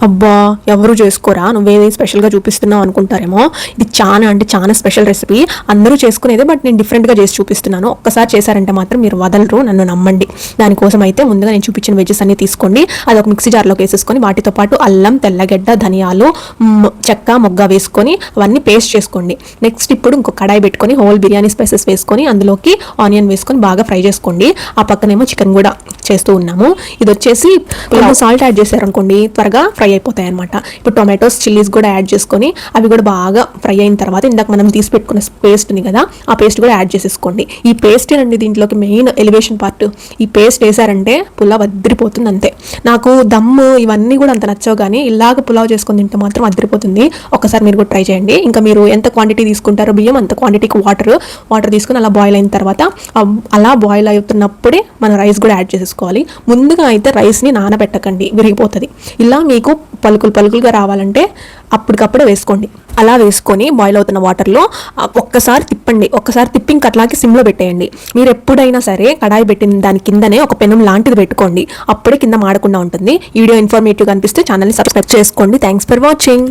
అబ్బా ఎవరు చేసుకోరా, నువ్వేది స్పెషల్గా చూపిస్తున్నావు అనుకుంటారేమో. ఇది చాలా అంటే చాలా స్పెషల్ రెసిపీ, అందరూ చేసుకునేదే, బట్ నేను డిఫరెంట్గా చేసి చూపిస్తున్నాను. ఒక్కసారి చేశారంటే మాత్రం మీరు వదలరు, నన్ను నమ్మండి. దానికోసం అయితే ముందుగా నేను చూపించిన వెజెస్ అన్ని తీసుకోండి, అది ఒక మిక్సీ జార్లోకి వేసేసుకొని వాటితో పాటు అల్లం, తెల్లగడ్డ, ధనియాలు, చెక్క, మొగ్గ వేసుకొని అవన్నీ పేస్ట్ చేసుకోండి. నెక్స్ట్ ఇప్పుడు ఇంకో కడాయి పెట్టుకొని హోల్ బిర్యానీ స్పైసెస్ వేసుకొని అందులోకి ఆనియన్ వేసుకొని బాగా ఫ్రై చేసుకోండి. ఆ పక్కనేమో చికెన్ కూడా చేస్తూ ఉన్నాము. ఇది వచ్చేసి సాల్ట్ యాడ్ చేశారనుకోండి త్వరగా ఫ్రై అయిపోతాయి అనమాట. ఇప్పుడు టొమాటోస్, చిల్లీస్ కూడా యాడ్ చేసుకొని అవి కూడా బాగా ఫ్రై అయిన తర్వాత ఇందాక మనం తీసి పెట్టుకున్న పేస్ట్ ఉంది కదా, ఆ పేస్ట్ కూడా యాడ్ చేసేసుకోండి. ఈ పేస్ట్ అండి దీంట్లోకి మెయిన్ ఎలివేషన్ పార్ట్. ఈ పేస్ట్ వేసారంటే పులావ్ అద్దరిపోతుంది అంతే. నాకు దమ్ము ఇవన్నీ కూడా అంత నచ్చవు, కానీ ఇలాగ పులావ్ చేసుకొని తింటే మాత్రం అద్దరిపోతుంది. ఒకసారి మీరు కూడా ట్రై చేయండి. ఇంకా మీరు ఎంత క్వాంటిటీ తీసుకుంటారో బియ్యం అంత క్వాంటిటీకి వాటర్ తీసుకొని అలా బాయిల్ అయిన తర్వాత అలా బాయిల్ అవుతున్నప్పుడే మనం రైస్ కూడా యాడ్ చేసేసుకోవాలి. ముందుగా అయితే రైస్ని నానబెట్టకండి, విరిగిపోతుంది. ఇలా మీకు పలుకులుగా రావాలంటే అప్పటికప్పుడే వేసుకోండి. అలా వేసుకొని బాయిల్ అవుతున్న వాటర్లో ఒక్కసారి తిప్పండి. ఒక్కసారి తిప్పి ఇంక అట్లాగే సిమ్లో పెట్టేయండి. మీరు ఎప్పుడైనా సరే కడాయి పెట్టిన దాని కిందనే ఒక పెనం లాంటిది పెట్టుకోండి, అప్పుడే కింద మాడకుండా ఉంటుంది. వీడియో ఇన్ఫర్మేటివ్గా అనిపిస్తే ఛానల్ని సబ్స్క్రైబ్ చేసుకోండి. Thanks for watching.